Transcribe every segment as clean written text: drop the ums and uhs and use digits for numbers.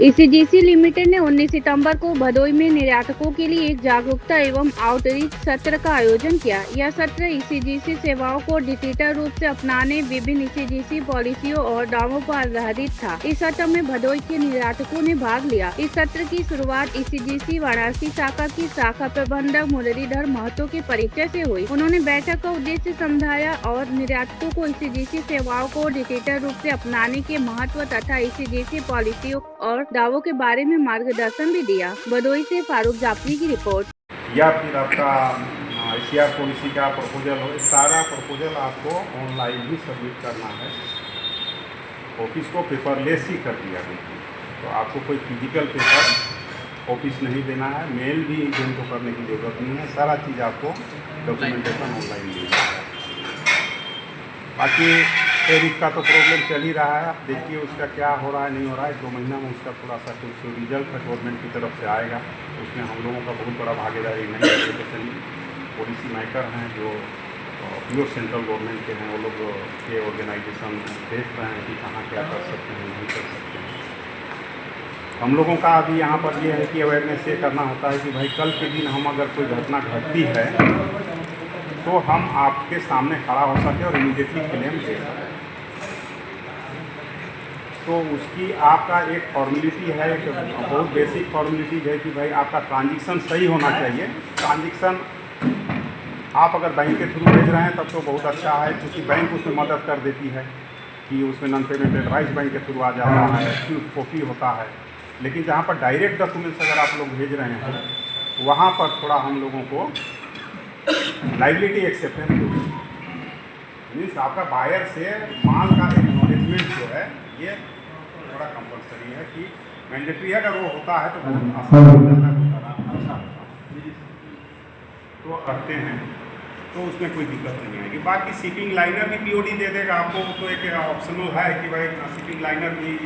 ECGC limited ने 19 सितंबर को भदोई में निर्यातकों के लिए एक जागरूकता एवं आउटरीच सत्र का आयोजन किया। यह सत्र ईसीजीसी सेवाओं को डिजिटल रूप से अपनाने, विभिन्न ईसीजीसी पॉलिसियों और दावों पर आधारित था। इस सत्र में भदोई के निर्यातकों ने भाग लिया। इस सत्र की शुरुआत ईसीजीसी वाराणसी शाखा की शाखा प्रबंधक मुरलीधर महतो के परिचय से हुई। उन्होंने बैठक का उद्देश्य समझाया और निर्यातकों को ईसीजीसी सेवाओं को डिजिटल रूप से अपनाने के महत्व तथा ईसीजीसी पॉलिसियों और दावों के बारे में मार्गदर्शन भी दिया। भदोई से फारूक जाफरी की रिपोर्ट। या फिर आपका ICR पॉलिसी का प्रपोजल हो, सारा प्रपोजल आपको ऑनलाइन ही सबमिट करना है। ऑफिस को पेपरलेस ही कर दिया गया, तो आपको कोई फिजिकल पेपर ऑफिस नहीं देना है, मेल भी इनको करने की ज़रूरत नहीं है। सारा चीज़ आपको डॉक्यूमेंटेशन ऑनलाइन देना है। बाकी टैरिफ का तो प्रॉब्लम चल ही रहा है, आप देखिए उसका क्या हो रहा है, नहीं हो रहा है। 2 महीना में उसका थोड़ा सा कुछ रिजल्ट गवर्नमेंट की तरफ से आएगा, उसमें हम लोगों का बहुत बड़ा भागीदारी नहीं है। स्पेशली पॉलिसी मेकर हैं जो प्योर सेंट्रल गवर्नमेंट के हैं, वो लोग के ऑर्गेनाइजेशन देख रहे हैं कि कहाँ क्या कर सकते हैं, नहीं कर सकते हैं। हम लोगों का अभी यहाँ पर ये है कि अवेयरनेस ये करना होता है कि भाई कल के दिन हम अगर कोई घटना घटती है तो हम आपके सामने खड़ा हो सके और इमीडिएटली क्लेम दे सकें। तो उसकी आपका एक फॉर्मेलिटी है, एक बहुत बेसिक फॉर्मेलिटी है कि भाई आपका ट्रांजैक्शन सही होना चाहिए। ट्रांजैक्शन आप अगर बैंक के थ्रू भेज रहे हैं तब तो बहुत अच्छा है, क्योंकि बैंक उसमें मदद कर देती है कि उसमें नॉन पेमेंट एडवाइस बैंक के थ्रू आ जाता है, कॉपी होता है। लेकिन जहाँ पर डायरेक्ट डॉक्यूमेंट्स अगर आप लोग भेज रहे हैं वहाँ पर थोड़ा हम लोगों को लाइबिलिटी एक्सेप्टेंस मीन्स आपका बायर से माल का एक्नॉलेजमेंट जो है ये थोड़ा कंपलसरी है कि मैंडेटरी है। अगर वो होता है तो बहुत आसान हो जाता है, तो करते हैं तो उसमें कोई दिक्कत नहीं आएगी। बाकी शिपिंग लाइनर भी POD दे देगा आपको, तो एक ऑप्शनल है कि भाई शिपिंग लाइनर भी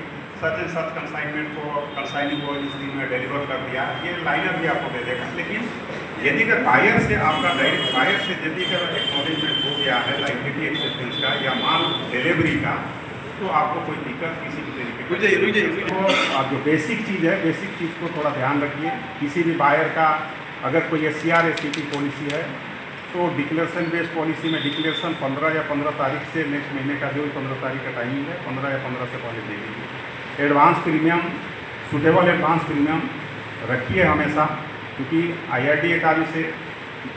सच एंड सच कंसाइनिंग को इस दिन में डिलीवर कर दिया, ये लाइनर भी आपको दे देगा। लेकिन यदि अगर बायर से आपका डायरेक्ट बायर से यदि अगर एक्नॉलेजमेंट हो गया है लाइबिलिटी एक्सेप्टेंस का या माल डिलीवरी का, तो आपको कोई दिक्कत किसी भी तरीके की। तो आप जो बेसिक चीज़ है, बेसिक चीज़ को थोड़ा ध्यान रखिए। किसी भी बायर का अगर कोई SCR SCP पॉलिसी है तो डिक्लेरेशन बेस्ड पॉलिसी में डिक्लेरेशन 15 या 15 तारीख से नेक्स्ट महीने का जो 15 तारीख का टाइमिंग है 15 या 15 से पहले दे दीजिए। Advance premium, suitable advance premium रखिए हमेशा, क्योंकि IRDA का भी से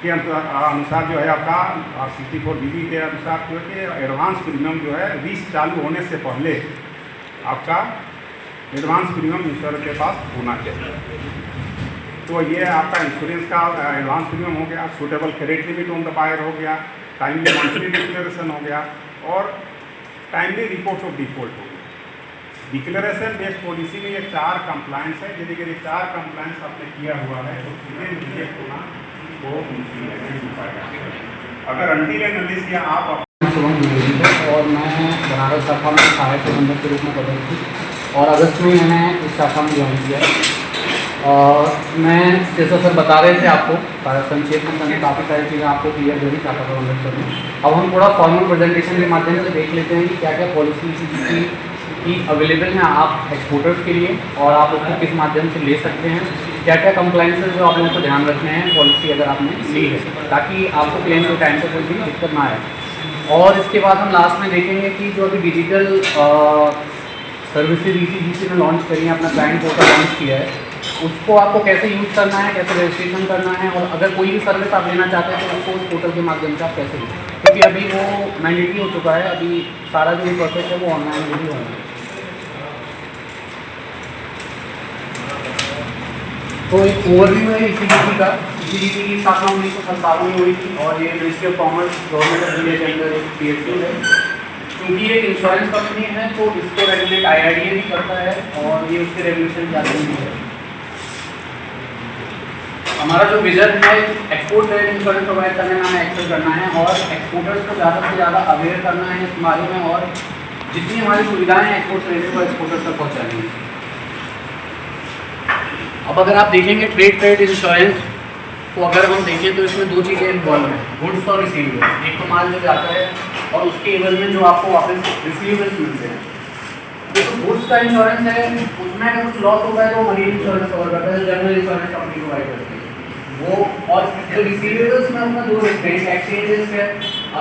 के अनुसार जो है आपका 64BB के अनुसार जो है कि एडवांस प्रीमियम जो है लीज चालू होने से पहले आपका एडवांस प्रीमियम इंश्योरेंस के पास होना चाहिए। तो ये आपका इंश्योरेंस का एडवांस प्रीमियम हो गया, suitable credit limit on the buyer हो गया, टाइमली मंथली डिक्लेरेशन हो गया और टाइमली रिपोर्ट ऑफ डिफॉल्ट हो गया। डिक्लेरेशन बेस्ड पॉलिसी में ये 4 कंप्लायंस है। यदि ये 4 कंप्लायंस आपने किया हुआ है तो सीधे रिजेक्ट होना बहुत मुश्किल है, नहीं हो पाएगा। अगर अनटिल एंड अनलेस या आप और मैं बनारस शाखा में सहायक प्रबंधक के रूप में पदस्थ हूँ और अगस्त में मैंने इस शाखा में ज्वाइन किया। और मैं जैसा सर बता रहे थे आपको संक्षेप में मैंने काफ़ी सारी चीज़ें आपको क्लियर करी शाखा प्रबंधक सर ने। अब हम थोड़ा फॉर्मल प्रेजेंटेशन के माध्यम से देख लेते हैं कि क्या क्या पॉलिसी की अवेलेबल हैं आप एक्सपोर्टर्स के लिए और आप उसको किस माध्यम से ले सकते हैं, क्या क्या कंप्लाइंसेस जो आप लोगों को ध्यान रखने हैं पॉलिसी अगर आपने ली है, ताकि आपको क्लेम के टाइम पर कोई भी दिक्कत ना आए। और इसके बाद हम लास्ट में देखेंगे कि जो अभी डिजिटल सर्विसेज ईसीजीसी में लॉन्च करी है, अपना क्लाइंट पोर्टल लॉन्च किया है, उसको आपको कैसे यूज़ करना है, कैसे रजिस्ट्रेशन करना है और अगर कोई भी सर्विस आप लेना चाहते हैं तो उसको उस पोर्टल के माध्यम से आप कैसे लें, क्योंकि अभी वो मैंडेटरी हो चुका है। अभी सारा जो प्रोसेस है वो ऑनलाइन ही होना है। तो एक ओवरव्यू है ईसीजीसी का। ईसीजीसी की स्थापना 1957 में हुई थी और ये ministry of commerce government of India के अंदर एक PSU है। क्योंकि ये इंश्योरेंस कंपनी है तो इसको रेगुलेट IRDA भी करता है और ये उसके रेगुलेशन के अधीन भी है। हमारा जो विजन है एक्सपोर्ट ट्रेड इंश्योरेंस प्रोवाइड करने में हमें एक्सेल करना है और एक्सपोर्टर्स को ज़्यादा से ज़्यादा अवेयर करना है इस बारे में और जितनी हमारी सुविधाएं हैं एक्सपोर्ट ट्रेड को एक्सपोर्टर्स तक पहुँचानी है। अब अगर आप देखेंगे ट्रेड इंश्योरेंस को अगर हम देखें तो इसमें 2 चीज़ें इन्वॉल्व हैं, गुड्स और रिसीवेबल्स। एक तो माल जो जाता है और उसके एवज में जो आपको वापस रिसीवेबल्स मिलते हैं। जो गुड्स का इंश्योरेंस है उसमें अगर कुछ लॉस होता है तो मरीन इंश्योरेंस कवर करता है, जनरल इंश्योरेंस कंपनी प्रोवाइड करती है वो। और जो रिसीवेबल्स में अपना जो रिस्क है, एक्सचेंज रिस्क है,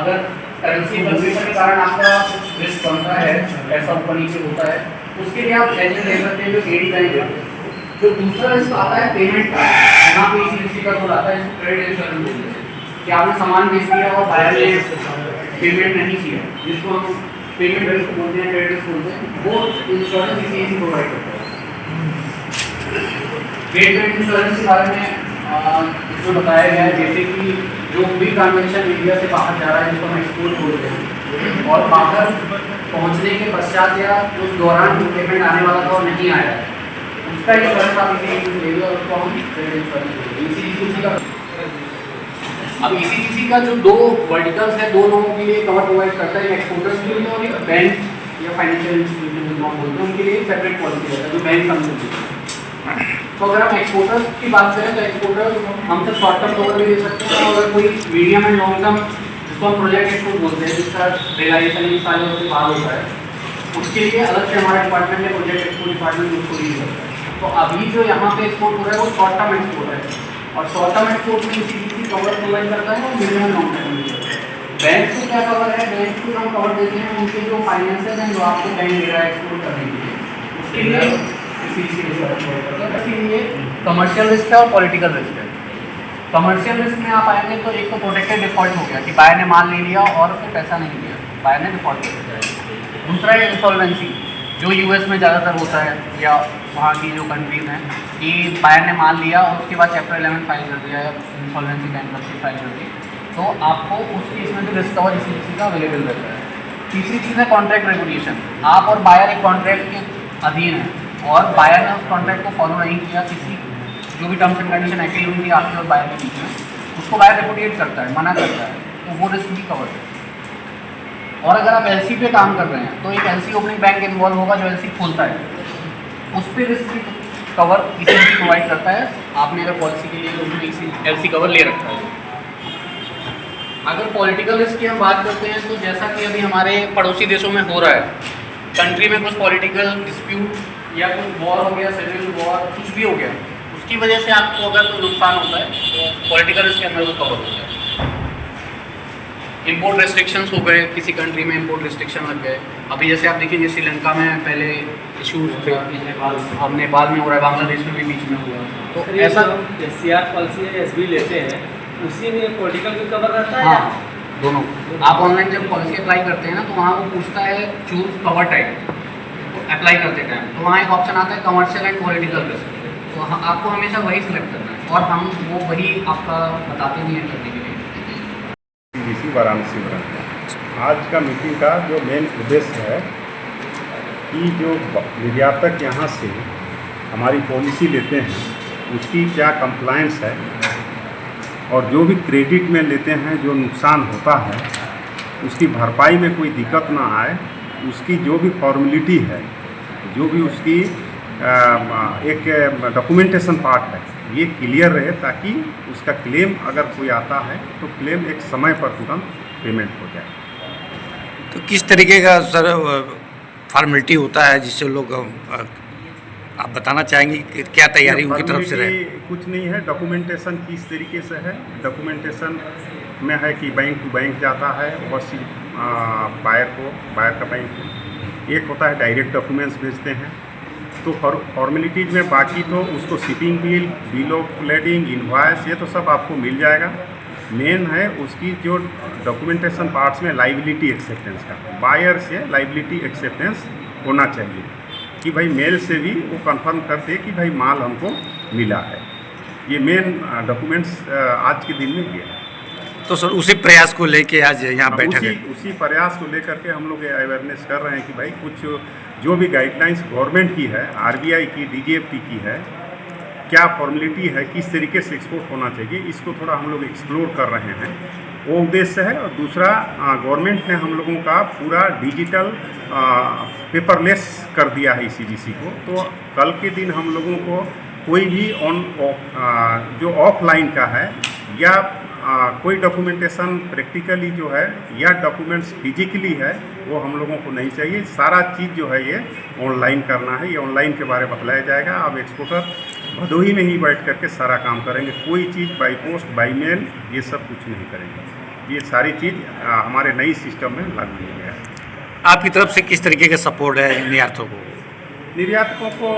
अगर करेंसी फ्लक्चुएशन के कारण आपका कुछ रिस्क बनता है, पैसा ऊपर नीचे होता है, उसके लिए आप हेजिंग ले सकते हैं, जो एडी का है। जो दूसरा रिस्क आता है पेमेंट का, यहाँ पे इसी का रोल आता है, इसको क्रेडिट इंश्योरेंस बोलते हैं कि आपने सामान बेच दिया और बायर ने पेमेंट नहीं किया, जिसको हम पेमेंट रिस्क बोलते हैं, क्रेडिट रिस्क बोलते हैं, वो इंश्योरेंस इसी प्रोवाइड करता है। क्रेडिट इंश्योरेंस के बारे में इसमें बताया गया है जैसे कि जो भी ट्रांजेक्शन इंडिया से बाहर जा रहा है, जिसको हम एक्सपोर्ट बोलते हैं, और बाहर पहुंचने के पश्चात या उस दौरान जो पेमेंट आने वाला था और नहीं आया, उसका इंश्योरेंस आप इसी ले लो, उसको हम क्रेडिट इंश्योरेंस बोलते हैं। इसी का अब ECGC का जो दो वर्टिकल्स है, दो लोगों के लिए कवर प्रोवाइड करता है, एक्सपोर्टर्स के लिए और एक बैंक या फाइनेंशियल इंस्टीट्यूशन जो बोलते हैं उनके लिए सेपरेट पॉलिसी रहता है, जो बैंक समझते। तो अगर हम एक्सपोर्टर्स की बात करें तो एक्सपोर्टर्स हम सब शॉर्ट टर्म कवर भी दे सकते हैं, और अगर कोई मीडियम एंड लॉन्ग टर्म, जिसको हम प्रोजेक्ट एक्सपोर्ट बोलते हैं, जिसका रियलाइजेशन एक साल से बाहर होता है, उसके लिए अलग से हमारा डिपार्टमेंट है, प्रोजेक्ट एक्सपोर्ट डिपार्टमेंट उसको डील करता है। तो अभी जो यहाँ पे एक्सपोर्ट हो रहा है वो शॉर्ट टर्म एक्सपोर्ट है, और शॉर्ट टर्म एक्सपोर्ट में ECGC कवर प्रोवाइड करता है और मीडियम एंड लॉन्ग टर्म भी करता है। बैंक को क्या कवर है, बैंक को हम कवर देते हैं उनके जो फाइनेंसेस हैं जो आपको बैंक दे रहा है एक्सपोर्ट करने के लिए, उसके लिए ECGC इंश्योरेंस कवर करता है। बस ये कमर्शियल रिस्क है और पॉलिटिकल रिस्क है। कमर्शियल रिस्क में आप आएंगे तो एक तो प्रोटेक्टेड डिफॉल्ट हो गया कि बायर ने माल ले लिया और फिर पैसा नहीं दिया, बायर ने डिफॉल्ट कर दिया। दूसरा है इंसॉल्वेंसी, जो US में ज़्यादातर होता है या वहाँ की जो कंट्रीज हैं, कि बायर ने माल लिया और उसके बाद चैप्टर 11 फाइल कर दिया या इंसॉल्वेंसी बैंक्रप्सी फाइल कर दी, तो आपको उस केस में भी रिस्क कवर इसी का अवेलेबल रहता है। तीसरी चीज़ है कॉन्ट्रैक्ट रेगुलेशन। आप और बायर एक कॉन्ट्रैक्ट के अधीन है और बायर ने उस कॉन्ट्रैक्ट को फॉलो नहीं किया, किसी जो भी टर्म्स एंड कंडीशन एग्री हुई थी आपके और बायर के बीच में, उसको बायर रेपुडिएट करता है, मना करता है, तो वो रिस्क भी कवर है। और अगर आप LC पे काम कर रहे हैं तो एक LC ओपनिंग बैंक इन्वॉल्व होगा जो LC खोलता है, उस पर रिस्क भी कवर ECGC प्रोवाइड करता है। आपने अगर पॉलिसी के लिए उसमें LC कवर ले रखा है। अगर पॉलिटिकल रिस्क की हम बात करते हैं तो जैसा कि अभी हमारे पड़ोसी देशों में हो रहा है, कंट्री में कुछ पॉलिटिकल डिस्प्यूट या कुछ वॉर हो गया, सिविल वॉर कुछ भी हो गया, उसकी वजह से आपको अगर कोई नुकसान होता है तो पॉलिटिकल रिस्क के अंदर वो कवर होता है। इंपोर्ट रेस्ट्रिक्शंस हो गए, किसी कंट्री में इंपोर्ट रेस्ट्रिक्शन लग गए, अभी जैसे आप देखिए श्रीलंका में पहले इश्यूज थे, अब नेपाल में हो रहा है, बांग्लादेश में भी बीच में हुआ, तो ऐसा SCR पॉलिसी या SB लेते हैं उसी में पॉलिटिकल भी कवर रहता है। हाँ, दोनों। आप ऑनलाइन जब पॉलिसी अप्लाई करते हैं ना तो वहाँ वो पूछता है चूज कवर टाइप, तो अप्लाई करते टाइम तो वहाँ एक ऑप्शन आता है कमर्शियल एंड पॉलिटिकल रिस्क, तो आपको हमेशा वही सिलेक्ट करना है और हम वो वही आपका बताते भी हैं करने के लिए। वाराणसी में आज का मीटिंग का जो मेन उद्देश्य है कि जो निर्यातक यहाँ से हमारी पॉलिसी लेते हैं उसकी क्या कंप्लायंस है, और जो भी क्रेडिट में लेते हैं जो नुकसान होता है उसकी भरपाई में कोई दिक्कत ना आए, उसकी जो भी फॉर्मेलिटी है, जो भी उसकी एक डॉक्यूमेंटेशन पार्ट है, ये क्लियर रहे ताकि उसका क्लेम अगर कोई आता है तो क्लेम एक समय पर तुरंत पेमेंट हो जाए। तो किस तरीके का सर फॉर्मेलिटी होता है जिससे लोग आप बताना चाहेंगे कि क्या तैयारी उनकी तरफ से रहे? कुछ नहीं है, डॉक्यूमेंटेशन किस तरीके से है, डॉक्यूमेंटेशन में है कि बैंक टू बैंक जाता है ओवरसीज बायर का बैंक, एक होता है डायरेक्ट डॉक्यूमेंट्स भेजते हैं, तो फॉर्मेलिटीज़ में बाकी तो उसको shipping bill of lading, invoice, ये तो सब आपको मिल जाएगा। मेन है उसकी जो डॉक्यूमेंटेशन पार्ट्स में लाइबिलिटी एक्सेप्टेंस का, बायर से लाइबिलिटी एक्सेप्टेंस होना चाहिए कि भाई मेल से भी वो कंफर्म करते कि भाई माल हमको मिला है। ये मेन डॉक्यूमेंट्स आज के दिन में ये है। तो सर उसी प्रयास को लेके आज यहाँ बैठक है? उसी प्रयास को लेकर के हम लोग अवेयरनेस कर रहे हैं कि भाई कुछ जो भी गाइडलाइंस गवर्नमेंट की है, RBI की, DGFT की है, क्या फॉर्मेलिटी है, किस तरीके से एक्सपोर्ट होना चाहिए, इसको थोड़ा हम लोग एक्सप्लोर कर रहे हैं, वो उद्देश्य है। और दूसरा, गवर्नमेंट ने हम लोगों का पूरा डिजिटल पेपरलेस कर दिया है ECGC को, तो कल के दिन हम लोगों को कोई भी जो ऑफलाइन का है या कोई डॉक्यूमेंटेशन प्रैक्टिकली जो है या डॉक्यूमेंट्स फिजिकली है वो हम लोगों को नहीं चाहिए। सारा चीज़ जो है ये ऑनलाइन करना है। ये ऑनलाइन के बारे में बतलाया जाएगा। अब एक्सपोर्टर भदोही में ही बैठ करके सारा काम करेंगे। कोई चीज़ बाई पोस्ट बाई मेल ये सब कुछ नहीं करेंगे। ये सारी चीज़ हमारे नई सिस्टम में लागू हो गया है। आपकी तरफ से किस तरीके का सपोर्ट है निर्यातकों को? निर्यातकों को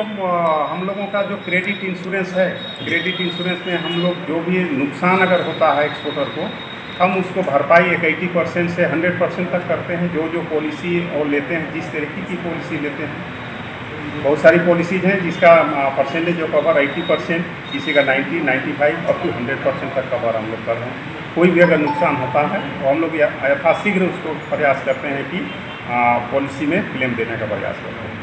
हम लोगों का जो क्रेडिट इंश्योरेंस है, क्रेडिट इंश्योरेंस में हम लोग जो भी नुकसान अगर होता है एक्सपोर्टर को, हम उसको भरपाई एक 80% से 100% तक करते हैं। जो पॉलिसी और लेते हैं, जिस तरीके की पॉलिसी लेते हैं, बहुत सारी पॉलिसीज़ हैं जिसका परसेंटेज जो कवर 80%, किसी का 90, 95 अप टू 100% तक कवर हम लोग कर रहे हैं। कोई भी अगर नुकसान होता है तो हम लोग यथाशीघ्र उसको प्रयास करते हैं कि पॉलिसी में क्लेम देने का प्रयास करते हैं।